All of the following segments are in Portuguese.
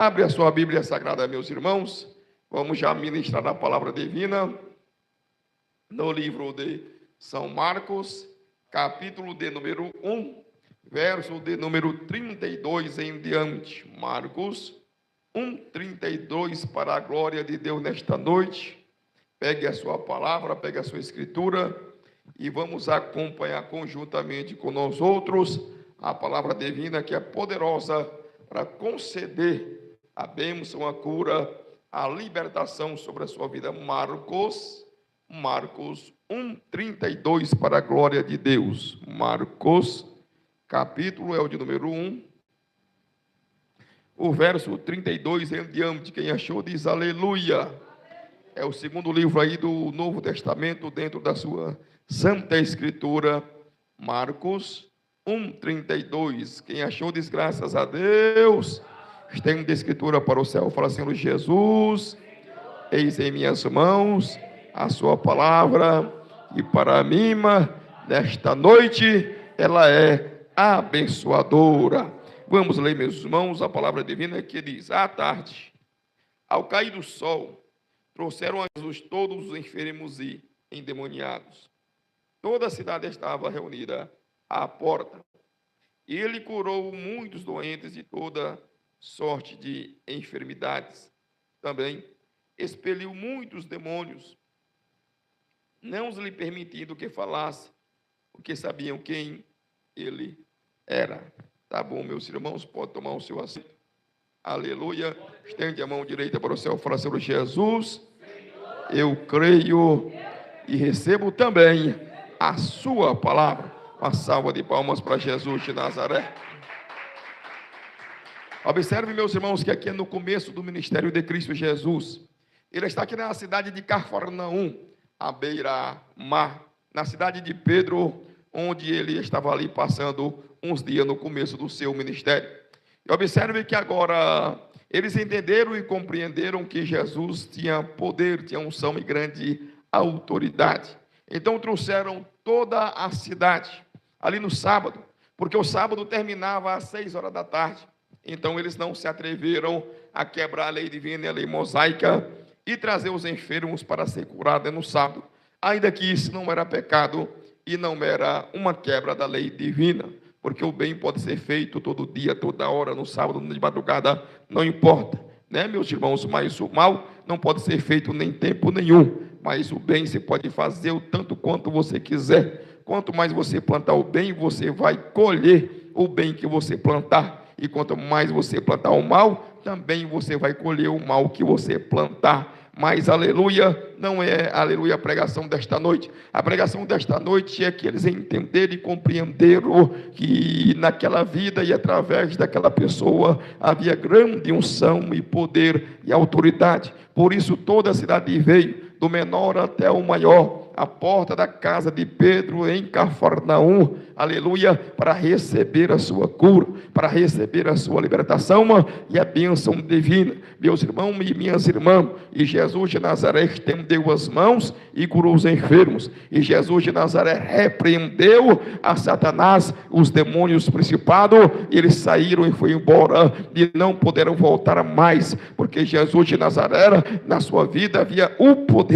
Abre a sua Bíblia Sagrada, meus irmãos. Vamos já ministrar a palavra divina no livro de São Marcos, capítulo de número 1, verso de número 32 em diante. Marcos 1, 32, para a glória de Deus nesta noite. Pegue a sua palavra, pegue a sua escritura e vamos acompanhar conjuntamente com nós outros a palavra divina, que é poderosa para conceder a bênção, a cura, a libertação sobre a sua vida. Marcos 1, 32, para a glória de Deus. Marcos, capítulo é o de número 1, o verso 32 em diante. Quem achou diz aleluia. É o segundo livro aí do Novo Testamento dentro da sua Santa Escritura. Marcos 1, 32. Quem achou diz graças a Deus. Estende a Escritura para o céu. Fala, Senhor Jesus, eis em minhas mãos a sua palavra, e para mim, nesta noite, ela é abençoadora. Vamos ler, meus irmãos, a palavra divina que diz: à tarde, ao cair do sol, trouxeram a Jesus todos os enfermos e endemoniados. Toda a cidade estava reunida à porta. E ele curou muitos doentes de toda sorte de enfermidades. Também expeliu muitos demônios, não lhe permitindo que falasse, porque sabiam quem ele era. Tá bom, meus irmãos, pode tomar o seu assento. Aleluia. Estende a mão direita para o céu. Fala, Senhor Jesus, eu creio e recebo também a sua palavra. Uma salva de palmas para Jesus de Nazaré. Observe, meus irmãos, que aqui é no começo do ministério de Cristo Jesus. Ele está aqui na cidade de Cafarnaum, à beira-mar, na cidade de Pedro, onde ele estava ali passando uns dias no começo do seu ministério. E observe que agora eles entenderam e compreenderam que Jesus tinha poder, tinha unção e grande autoridade. Então trouxeram toda a cidade ali no sábado, porque o sábado terminava às 6 horas da tarde. Então eles não se atreveram a quebrar a lei divina e a lei mosaica e trazer os enfermos para ser curados no sábado, ainda que isso não era pecado e não era uma quebra da lei divina, porque o bem pode ser feito todo dia, toda hora, no sábado, de madrugada, não importa, né, meus irmãos? Mas o mal não pode ser feito nem tempo nenhum, mas o bem você pode fazer o tanto quanto você quiser. Quanto mais você plantar o bem, você vai colher o bem que você plantar. E quanto mais você plantar o mal, também você vai colher o mal que você plantar. Mas, aleluia, não é, aleluia, a pregação desta noite. A pregação desta noite é que eles entenderam e compreenderam que naquela vida e através daquela pessoa havia grande unção e poder e autoridade. Por isso toda a cidade veio, do menor até o maior, a porta da casa de Pedro em Cafarnaum, aleluia, para receber a sua cura, para receber a sua libertação e a bênção divina. Meus irmãos e minhas irmãs, e Jesus de Nazaré estendeu as mãos e curou os enfermos, e Jesus de Nazaré repreendeu a Satanás, os demônios principados, e eles saíram e foram embora, e não puderam voltar mais, porque Jesus de Nazaré, na sua vida havia o poder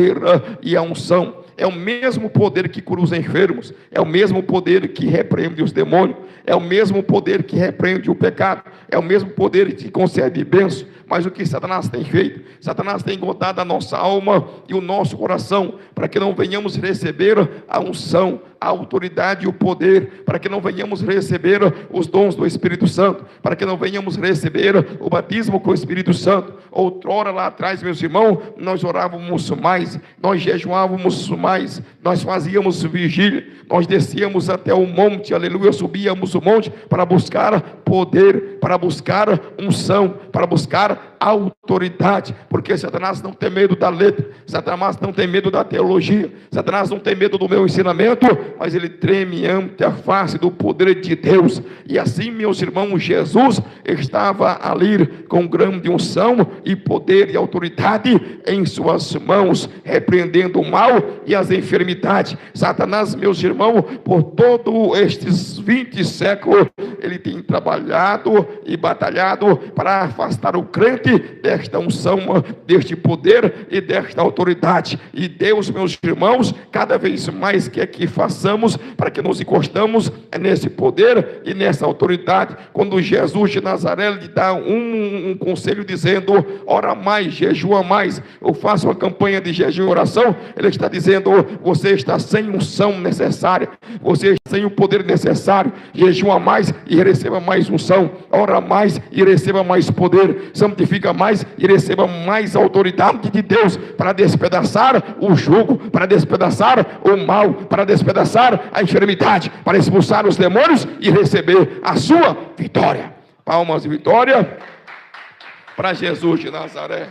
e a unção. É o mesmo poder que cura os enfermos, é o mesmo poder que repreende os demônios, é o mesmo poder que repreende o pecado, é o mesmo poder que concede bênção. Mas o que Satanás tem feito? Satanás tem engordado a nossa alma e o nosso coração, para que não venhamos receber a unção, a autoridade e o poder, para que não venhamos receber os dons do Espírito Santo, para que não venhamos receber o batismo com o Espírito Santo. Outrora, lá atrás, meus irmãos, nós orávamos mais, nós jejuávamos mais, nós fazíamos vigília, nós descíamos até o monte, aleluia, subíamos o monte para buscar poder, para buscar unção, para buscar autoridade, porque Satanás não tem medo da letra, Satanás não tem medo da teologia, Satanás não tem medo do meu ensinamento, mas ele treme ante a face do poder de Deus. E assim, meus irmãos, Jesus estava ali com grande unção e poder e autoridade em suas mãos, repreendendo o mal e as enfermidades. Satanás, meus irmãos, por todos estes 20 séculos, ele tem trabalhado e batalhado para afastar o crente desta unção, deste poder e desta autoridade. E Deus, meus irmãos, cada vez mais quer que façamos para que nos encostamos nesse poder e nessa autoridade. Quando Jesus de Nazaré lhe dá um conselho dizendo: ora mais, jejua mais, eu faço uma campanha de jejum e oração, ele está dizendo: você está sem unção necessária, você está sem o poder necessário, jejua mais e receba mais unção, ora mais e receba mais poder, santifica mais e receba mais autoridade de Deus para despedaçar o jugo, para despedaçar o mal, para despedaçar a enfermidade, para expulsar os demônios e receber a sua vitória. Palmas e vitória para Jesus de Nazaré.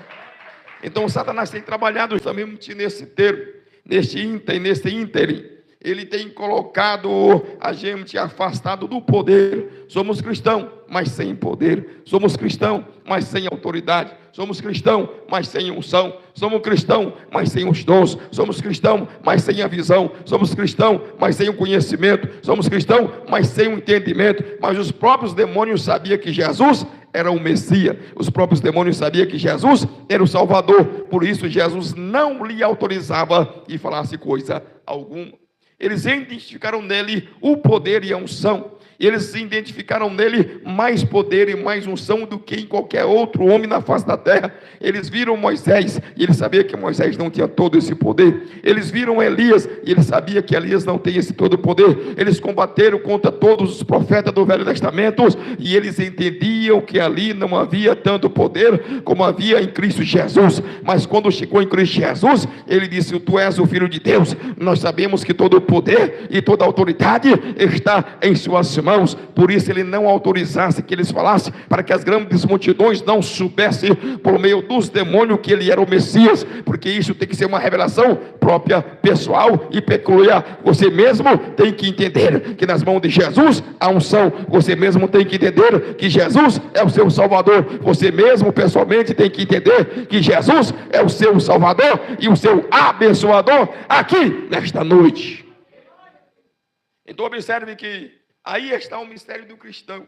Então Satanás tem trabalhado também nesse termo, nesse ínterim. Ele tem colocado a gente afastado do poder. Somos cristãos, mas sem poder. Somos cristãos, mas sem autoridade. Somos cristãos, mas sem unção. Somos cristãos, mas sem os dons. Somos cristãos, mas sem a visão. Somos cristãos, mas sem o conhecimento. Somos cristãos, mas sem o entendimento. Mas os próprios demônios sabiam que Jesus era o Messias. Os próprios demônios sabiam que Jesus era o Salvador. Por isso Jesus não lhe autorizava que falasse coisa alguma. Eles identificaram nele o poder e a unção. Eles identificaram nele mais poder e mais unção do que em qualquer outro homem na face da terra. Eles viram Moisés e ele sabia que Moisés não tinha todo esse poder. Eles viram Elias e ele sabia que Elias não tem esse todo poder. Eles combateram contra todos os profetas do Velho Testamento e eles entendiam que ali não havia tanto poder como havia em Cristo Jesus. Mas quando chegou em Cristo Jesus, ele disse: tu és o Filho de Deus. Nós sabemos que todo o poder e toda a autoridade está em suas mãos. Por isso ele não autorizasse que eles falassem, para que as grandes multidões não soubessem por meio dos demônios que ele era o Messias, porque isso tem que ser uma revelação própria, pessoal e peculiar. Você mesmo tem que entender que nas mãos de Jesus há unção. Você mesmo tem que entender que Jesus é o seu Salvador. Você mesmo pessoalmente tem que entender que Jesus é o seu Salvador e o seu abençoador aqui nesta noite. Então observe que aí está o mistério do cristão.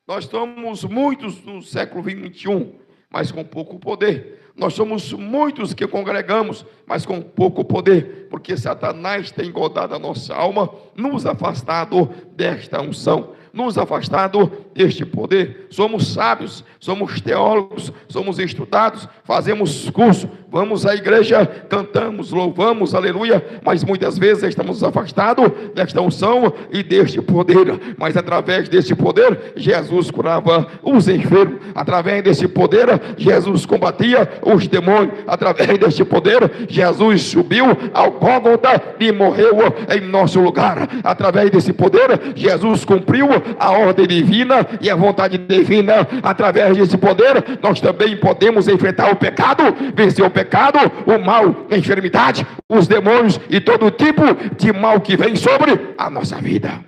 Nós somos muitos no século XXI, mas com pouco poder. Nós somos muitos que congregamos, mas com pouco poder, porque Satanás tem engodado a nossa alma, nos afastado desta unção, nos afastado deste poder. Somos sábios, somos teólogos, somos estudados, fazemos curso, vamos à igreja, cantamos, louvamos, aleluia, mas muitas vezes estamos afastados desta unção e deste poder. Mas através deste poder, Jesus curava os enfermos. Através desse poder, Jesus combatia os demônios. Através deste poder, Jesus subiu ao Gólgota e morreu em nosso lugar. Através desse poder, Jesus cumpriu a ordem divina e a vontade divina. Através desse poder, nós também podemos enfrentar o pecado, vencer o pecado, o mal, a enfermidade, os demônios e todo tipo de mal que vem sobre a nossa vida.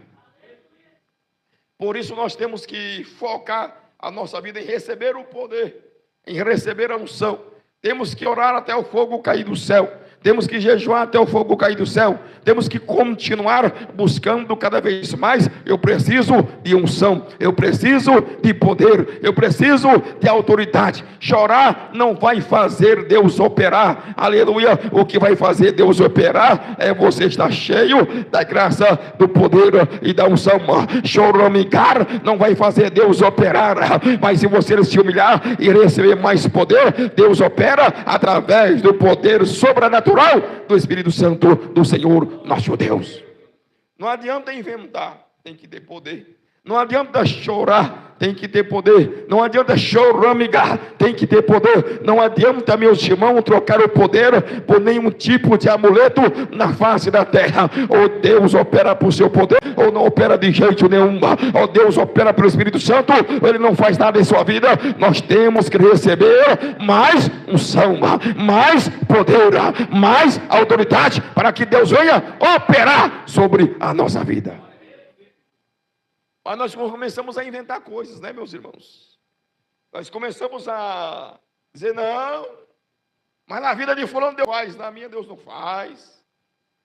Por isso nós temos que focar a nossa vida em receber o poder, em receber a unção. Temos que orar até o fogo cair do céu. Temos que jejuar até o fogo cair do céu. Temos que continuar buscando cada vez mais. Eu preciso de unção. Eu preciso de poder. Eu preciso de autoridade. Chorar não vai fazer Deus operar. Aleluia. O que vai fazer Deus operar é você estar cheio da graça, do poder e da unção. Choramingar não vai fazer Deus operar. Mas se você se humilhar e receber mais poder, Deus opera através do poder sobrenatural do Espírito Santo do Senhor nosso Deus. Não adianta inventar, tem que ter poder. Não adianta chorar, tem que ter poder. Não adianta choramigar, tem que ter poder. Não adianta, meus irmãos, trocar o poder por nenhum tipo de amuleto na face da terra. Ou Deus opera por seu poder, ou não opera de jeito nenhum. Ou Deus opera pelo Espírito Santo, ou Ele não faz nada em sua vida. Nós temos que receber mais unção, mais poder, mais autoridade, para que Deus venha operar sobre a nossa vida. Mas nós começamos a inventar coisas, né, meus irmãos? Nós começamos a dizer, não, mas na vida de fulano Deus faz, na minha Deus não faz.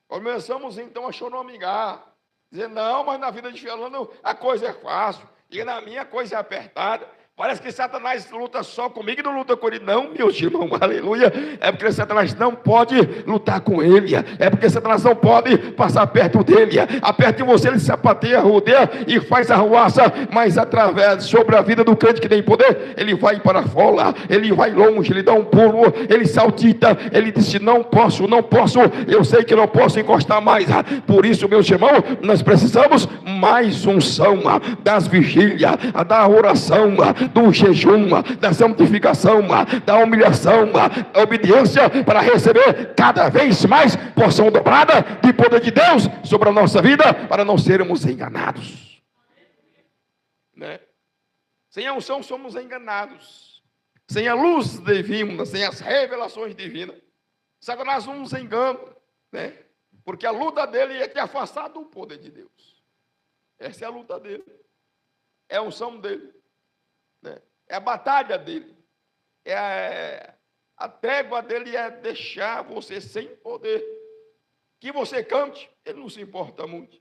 Começamos então a choramigar, dizer, não, mas na vida de fulano a coisa é fácil, e na minha a coisa é apertada. Parece que Satanás luta só comigo e não luta com ele. Não, meus irmãos, aleluia. É porque Satanás não pode lutar com ele. É porque Satanás não pode passar perto dele. Perto de você ele sapateia, rodeia e faz arruaça. Mas através, sobre a vida do crente que tem poder, ele vai para fora, ele vai longe, ele dá um pulo, ele saltita, ele diz, não posso, eu sei que não posso encostar mais. Por isso, meus irmãos, nós precisamos mais unção das vigílias, da oração, do jejum, da santificação, da humilhação, da obediência, para receber cada vez mais porção dobrada de poder de Deus sobre a nossa vida, para não sermos enganados, né? Sem a unção somos enganados, sem a luz divina, sem as revelações divinas, Satanás não nos engana, né? Porque a luta dele é te afastar do poder de Deus. Essa é a luta dele, é a unção dele, né? É a batalha dele, a trégua dele é deixar você sem poder. Que você cante, ele não se importa muito.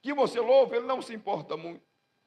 Que você louve, ele não se importa muito.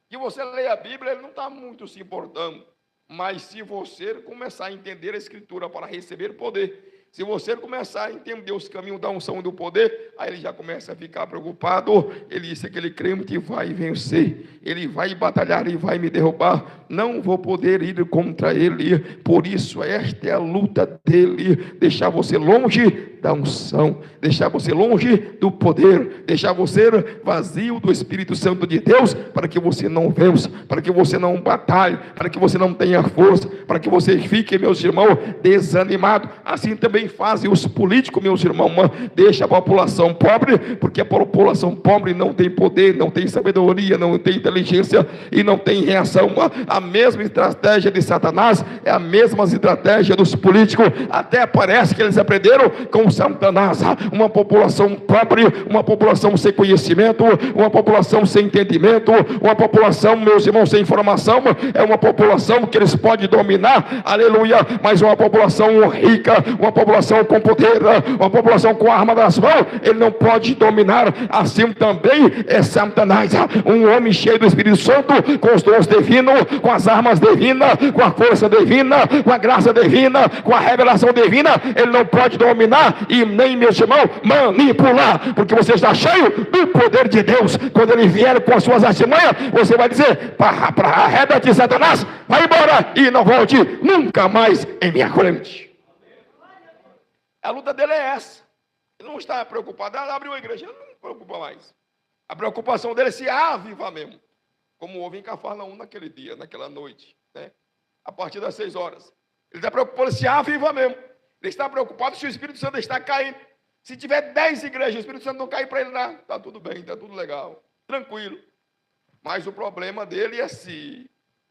Que você leia a Bíblia, ele não está muito se importando. Mas se você começar a entender a Escritura para receber poder, se você começar a entender os caminhos da unção e do poder, aí ele já começa a ficar preocupado. Ele disse, aquele crente vai vencer, ele vai batalhar e vai me derrubar, não vou poder ir contra ele. Por isso esta é a luta dele, deixar você longe da unção, deixar você longe do poder, deixar você vazio do Espírito Santo de Deus, para que você não vença, para que você não batalhe, para que você não tenha força, para que você fique, meus irmãos, desanimado. Assim também fazem os políticos, meus irmãos, deixa a população pobre, porque a população pobre não tem poder, não tem sabedoria, não tem inteligência e não tem reação. A mesma estratégia de Satanás é a mesma estratégia dos políticos. Até parece que eles aprenderam com Satanás. Uma população pobre, uma população sem conhecimento, uma população sem entendimento, uma população, meus irmãos, sem informação, é uma população que eles podem dominar, aleluia, mas uma população rica, uma população com poder, uma população com arma nas mãos, ele não pode dominar. Assim também é Satanás, um homem cheio do Espírito Santo, com os dons divinos, com as armas divinas, com a força divina, com a graça divina, com a revelação divina, ele não pode dominar e nem, meus irmãos, manipular, porque você está cheio do poder de Deus. Quando ele vier com as suas artimanhas, você vai dizer, para arreda-te, Satanás, vai embora e não volte nunca mais em minha frente. A luta dele é essa. Ele não está preocupado. Ele abriu a igreja, ele não se preocupa mais. A preocupação dele é se avivar mesmo, como houve em Cafarnaum naquele dia, naquela noite, né? A partir das 6 horas. Ele está preocupado se avivar mesmo. Ele está preocupado se o Espírito Santo está caindo. Se tiver 10 igrejas, o Espírito Santo não cair para ele, não. Está tudo bem, está tudo legal, tranquilo. Mas o problema dele é se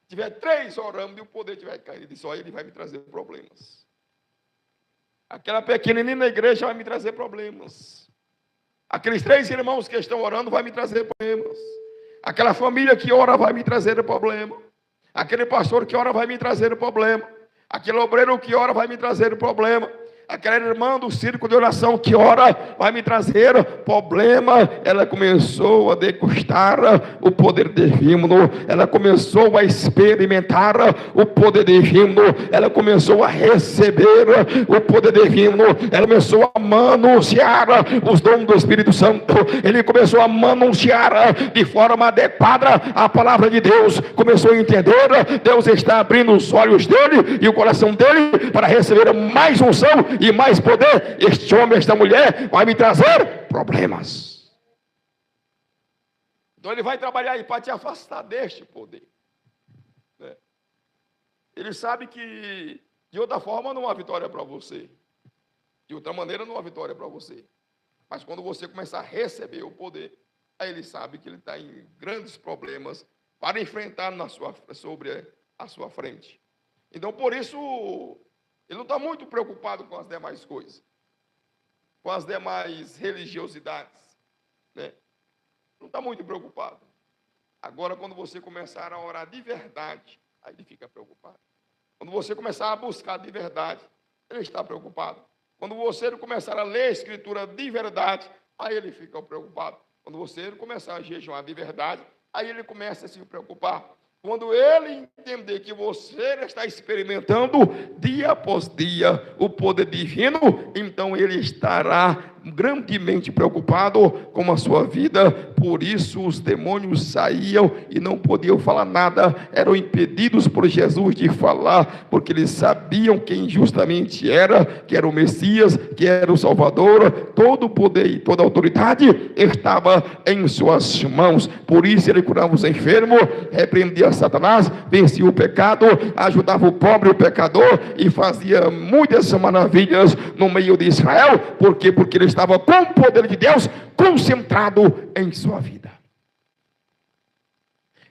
tiver 3 orando e o poder tiver caído. Só ele vai me trazer problemas. Aquela pequenina igreja vai me trazer problemas. Aqueles 3 irmãos que estão orando vai me trazer problemas. Aquela família que ora vai me trazer problema. Aquele pastor que ora vai me trazer problema. Aquele obreiro que ora vai me trazer problema. Aquela irmã do círculo de oração que ora vai me trazer problema. Ela começou a degustar o poder divino, ela começou a experimentar o poder divino, ela começou a receber o poder divino, ela começou a manusear os dons do Espírito Santo, ele começou a manusear de forma adequada a palavra de Deus, começou a entender, Deus está abrindo os olhos dele e o coração dele para receber mais unção e mais poder. Este homem, esta mulher vai me trazer problemas. Então ele vai trabalhar aí para te afastar deste poder. Ele sabe que de outra forma não há vitória para você. De outra maneira não há vitória para você. Mas quando você começar a receber o poder, aí ele sabe que ele está em grandes problemas para enfrentar sobre a sua frente. Então, por isso, ele não está muito preocupado com as demais coisas, com as demais religiosidades, né? Não está muito preocupado. Agora, quando você começar a orar de verdade, aí ele fica preocupado. Quando você começar a buscar de verdade, ele está preocupado. Quando você começar a ler a Escritura de verdade, aí ele fica preocupado. Quando você começar a jejuar de verdade, aí ele começa a se preocupar. Quando ele entender que você está experimentando dia após dia o poder divino, então ele estará grandemente preocupado com a sua vida. Por isso os demônios saíam e não podiam falar nada, eram impedidos por Jesus de falar, porque eles sabiam quem justamente era, que era o Messias, que era o Salvador. Todo o poder e toda a autoridade estava em suas mãos. Por isso ele curava os enfermos, repreendia Satanás, vencia o pecado, ajudava o pobre e o pecador e fazia muitas maravilhas no meio de Israel. Por quê? Porque ele estava com o poder de Deus concentrado em sua vida.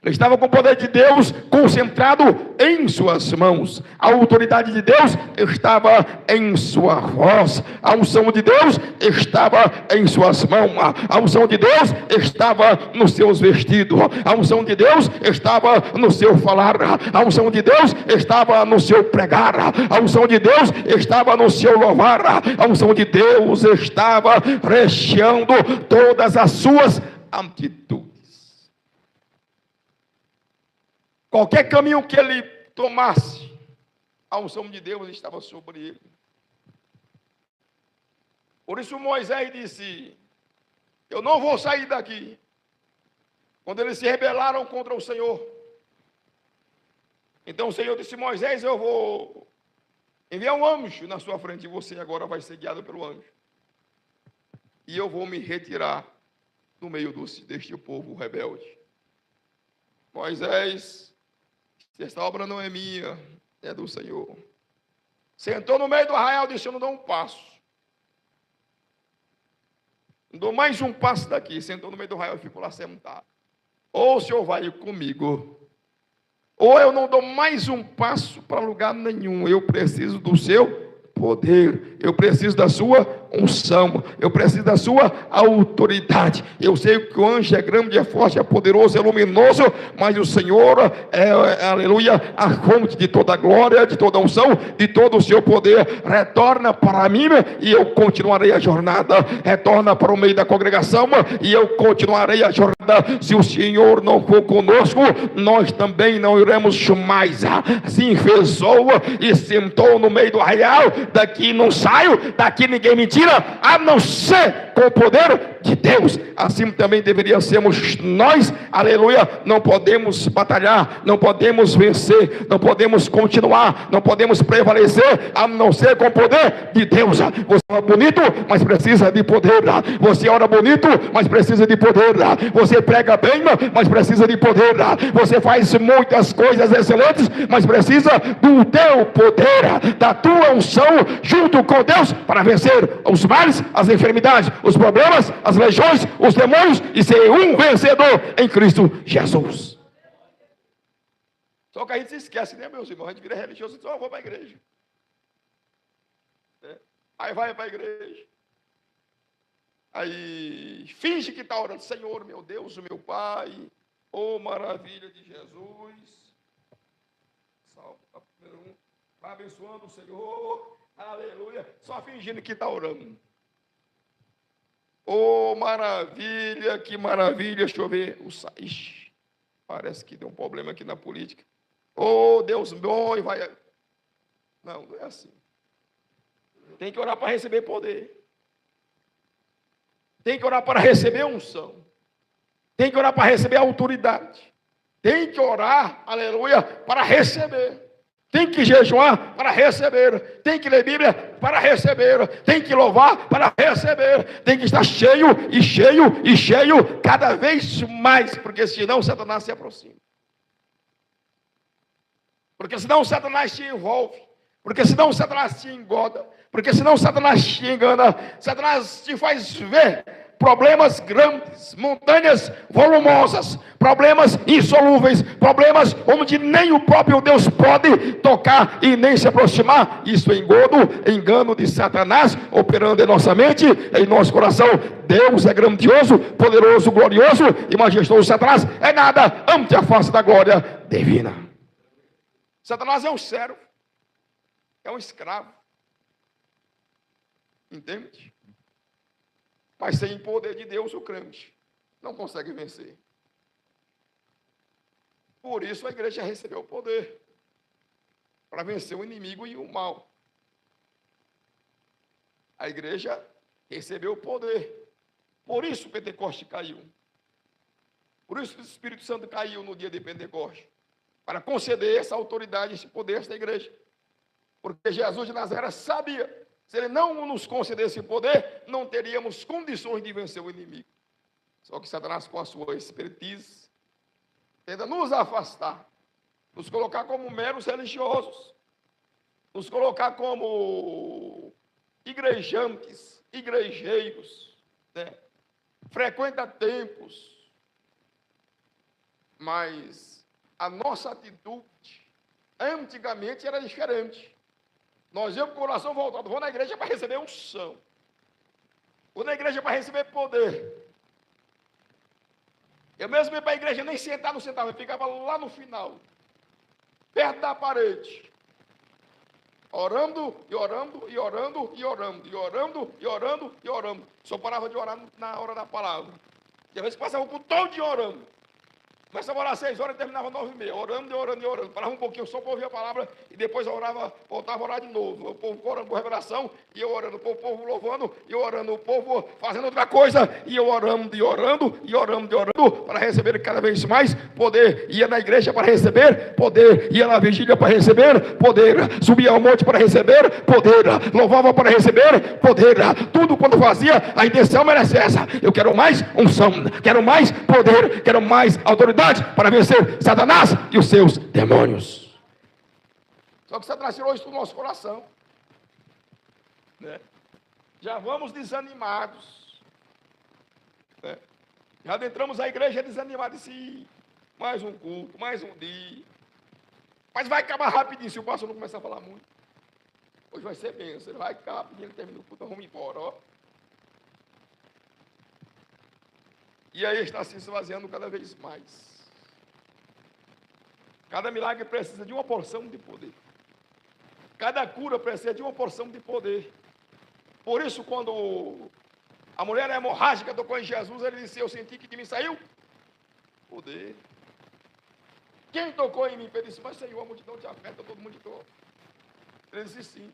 Ele estava com o poder de Deus concentrado em suas mãos. A autoridade de Deus estava em sua voz. A unção de Deus estava em suas mãos. A unção de Deus estava nos seus vestidos. A unção de Deus estava no seu falar. A unção de Deus estava no seu pregar. A unção de Deus estava no seu louvar. A unção de Deus estava recheando todas as suas atitudes. Qualquer caminho que ele tomasse, a unção de Deus estava sobre ele. Por isso Moisés disse: eu não vou sair daqui. Quando eles se rebelaram contra o Senhor, então o Senhor disse: Moisés, eu vou enviar um anjo na sua frente, e você agora vai ser guiado pelo anjo. E eu vou me retirar no meio deste povo rebelde. Moisés, esta obra não é minha, é do Senhor. Sentou no meio do arraial e disse: eu não dou um passo. Não dou mais um passo daqui. Sentou no meio do arraial e ficou lá sentado. Ou o Senhor vai comigo, ou eu não dou mais um passo para lugar nenhum. Eu preciso do seu poder, eu preciso da sua unção, eu preciso da sua autoridade. Eu sei que o anjo é grande, é forte, é poderoso, é luminoso, mas o Senhor aleluia, a fonte de toda a glória, de toda a unção, de todo o seu poder. Retorna para mim e eu continuarei a jornada. Retorna para o meio da congregação e eu continuarei a jornada. Se o Senhor não for conosco, nós também não iremos mais. Assim fez e sentou no meio do arraial. Daqui não saio, daqui ninguém me tira, a não ser com o poder de Deus. Assim também deveríamos sermos nós, aleluia. Não podemos batalhar, não podemos vencer, não podemos continuar, não podemos prevalecer, a não ser com o poder de Deus. Você é bonito, mas precisa de poder. Você ora bonito, mas precisa de poder. Você prega bem, mas precisa de poder. Você faz muitas coisas excelentes, mas precisa do teu poder, da tua unção, junto com Deus, para vencer os males, as enfermidades, os problemas, as legiões, os demônios, e ser um vencedor em Cristo Jesus. Só que a gente se esquece, né, meus irmãos? A gente vira religioso e diz: eu vou para a igreja. Aí vai para a igreja. Aí finge que está orando: Senhor, meu Deus, meu Pai, oh maravilha de Jesus. Salve, número 1. Vai abençoando o Senhor, aleluia, só fingindo que está orando. Oh, maravilha, que maravilha. Deixa eu ver. Ixi, parece que deu um problema aqui na política. Oh, Deus bom, e vai. Não, não é assim. Tem que orar para receber poder. Tem que orar para receber unção. Tem que orar para receber autoridade. Tem que orar, aleluia, para receber. Tem que jejuar para receber. Tem que ler Bíblia para receber. Tem que louvar para receber. Tem que estar cheio e cheio e cheio cada vez mais, porque senão Satanás se aproxima. Porque senão Satanás te envolve. Porque senão Satanás te engoda. Porque senão Satanás te engana. Satanás te faz ver problemas grandes, montanhas volumosas, problemas insolúveis, problemas onde nem o próprio Deus pode tocar e nem se aproximar. Isso é engano de Satanás operando em nossa mente, em nosso coração. Deus é grandioso, poderoso, glorioso e majestoso. Satanás é nada ante a face da glória divina. Satanás é um servo, é um escravo. Entende? Mas sem o poder de Deus, o crente não consegue vencer. Por isso a igreja recebeu o poder para vencer o inimigo e o mal. A igreja recebeu o poder. Por isso o Pentecoste caiu. Por isso o Espírito Santo caiu no dia de Pentecoste. Para conceder essa autoridade, esse poder a esta igreja. Porque Jesus de Nazaré sabia. Se ele não nos concedesse poder, não teríamos condições de vencer o inimigo. Só que Satanás, com a sua expertise, tenta nos afastar, nos colocar como meros religiosos, nos colocar como igrejantes, igrejeiros, né? Frequenta templos. Mas a nossa atitude, antigamente, era diferente. Nós íamos com o coração voltado, vou na igreja para receber unção. Vou na igreja para receber poder. Eu mesmo ia para a igreja, nem sentar, não sentava, eu ficava lá no final, perto da parede, orando, e orando, e orando, e orando, e orando, e orando, e orando. Só parava de orar na hora da palavra. E às vezes passava o culto todo dia orando. Começava a orar 6 horas e terminava 9h30, orando e orando e orando. Parava um pouquinho só para ouvir a palavra e depois eu orava, voltava a orar de novo. O povo orando por revelação e eu orando, o povo louvando e eu orando, o povo fazendo outra coisa e eu orando e orando e orando e orando para receber cada vez mais poder. Ia na igreja para receber poder, ia na vigília para receber poder, subia ao monte para receber poder, louvava para receber poder. Tudo quando fazia, a intenção era essa: eu quero mais unção, quero mais poder, quero mais autoridade para vencer Satanás e os seus demônios. Só que Satanás tirou isso do nosso coração, né? Já vamos desanimados, né? Já adentramos a igreja desanimados. Sim, mais um culto, mais um dia, mas vai acabar rapidinho se o pastor não começar a falar muito. Hoje vai ser bênção, vai acabar rapidinho, ele termina o culto, vamos embora, ó. E aí está se esvaziando cada vez mais. Cada milagre precisa de uma porção de poder. Cada cura precisa de uma porção de poder. Por isso, quando a mulher hemorrágica tocou em Jesus, ele disse: eu senti que de mim saiu poder. Quem tocou em mim? Ele disse: mas Senhor, a multidão te afeta, todo mundo te toca. Ele disse: sim.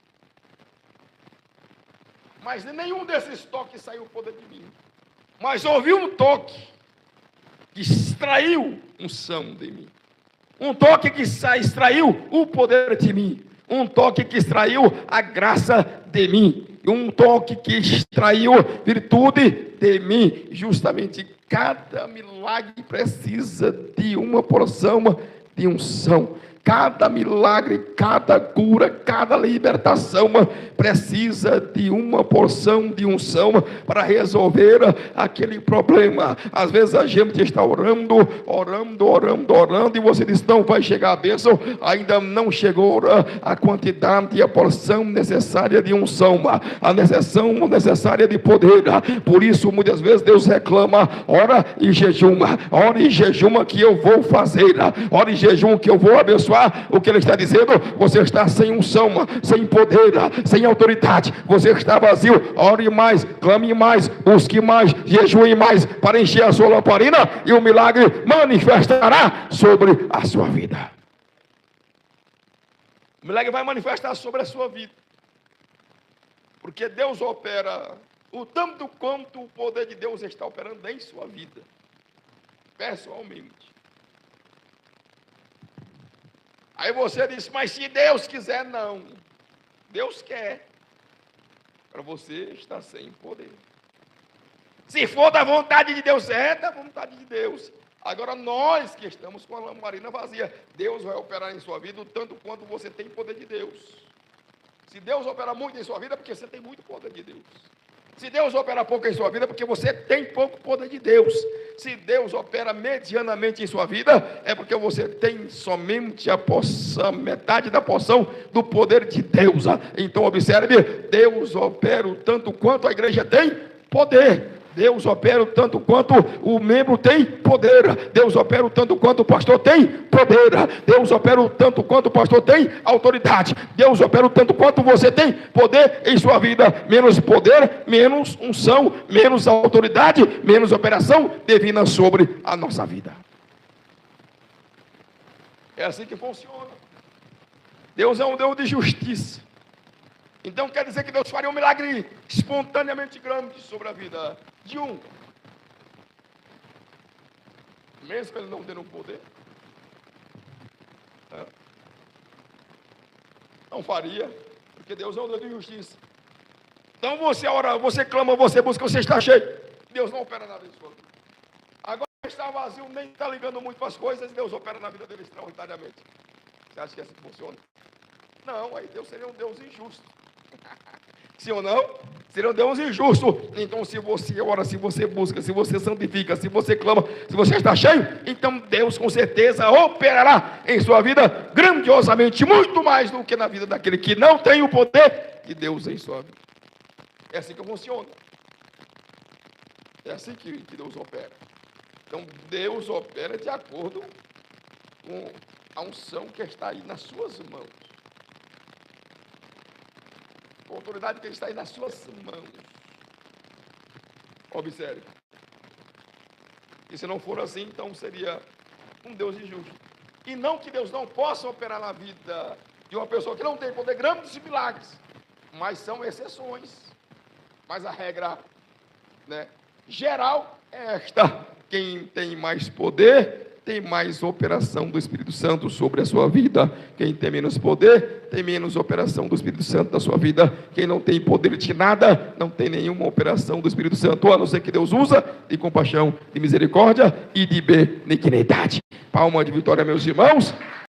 Mas nenhum desses toques saiu o poder de mim. Mas houve um toque que extraiu unção de mim. Um toque que extraiu o poder de mim. Um toque que extraiu a graça de mim. Um toque que extraiu virtude de mim. Justamente cada milagre precisa de uma porção de unção. Cada milagre, cada cura, cada libertação precisa de uma porção de unção para resolver aquele problema. Às vezes a gente está orando e você diz: não vai chegar a bênção, ainda não chegou a quantidade e a porção necessária de unção, a necessária de poder. Por isso muitas vezes Deus reclama: ora e jejuma que eu vou fazer, ora e jejum que eu vou abençoar. O que ele está dizendo: você está sem unção, sem poder, sem autoridade, você está vazio. Ore mais, clame mais, busque mais, jejue mais para encher a sua lamparina e o milagre manifestará sobre a sua vida. O milagre vai manifestar sobre a sua vida, porque Deus opera o tanto quanto o poder de Deus está operando em sua vida, pessoalmente. Aí você diz: mas se Deus quiser, não. Deus quer. Para você estar sem poder. Se for da vontade de Deus, é da vontade de Deus. Agora, nós que estamos com a lamparina vazia, Deus vai operar em sua vida o tanto quanto você tem poder de Deus. Se Deus opera muito em sua vida, é porque você tem muito poder de Deus. Se Deus opera pouco em sua vida, é porque você tem pouco poder de Deus. Se Deus opera medianamente em sua vida, é porque você tem somente a porção, metade da porção do poder de Deus. Então observe, Deus opera o tanto quanto a igreja tem poder. Deus opera o tanto quanto o membro tem poder. Deus opera o tanto quanto o pastor tem poder. Deus opera o tanto quanto o pastor tem autoridade. Deus opera o tanto quanto você tem poder em sua vida. Menos poder, menos unção, menos autoridade, menos operação divina sobre a nossa vida. É assim que funciona. Deus é um Deus de justiça. Então quer dizer que Deus faria um milagre espontaneamente grande sobre a vida de um. Mesmo ele não tendo poder. Não faria, porque Deus é um Deus de justiça. Então você ora, você clama, você busca, você está cheio. Deus não opera nada disso. Agora está vazio, nem está ligando muito para as coisas, Deus opera na vida dele extraordinariamente. Você acha que é assim que funciona? Não, aí Deus seria um Deus injusto. Sim ou não? Seria um Deus injusto. Então se você ora, se você busca, se você santifica, se você clama, se você está cheio, então Deus com certeza operará em sua vida grandiosamente, muito mais do que na vida daquele que não tem o poder de Deus em sua vida. É assim que funciona. É assim que Deus opera. Então Deus opera de acordo com a unção que está aí nas suas mãos. A autoridade que está aí nas suas mãos. Observe. E se não for assim, então seria um Deus injusto. E não que Deus não possa operar na vida de uma pessoa que não tem poder, grandes milagres. Mas são exceções. Mas a regra, geral é esta. Quem tem mais poder tem mais operação do Espírito Santo sobre a sua vida. Quem tem menos poder, tem menos operação do Espírito Santo na sua vida. Quem não tem poder de nada, não tem nenhuma operação do Espírito Santo, a não ser que Deus usa de compaixão, de misericórdia e de benignidade. Palma de vitória, meus irmãos.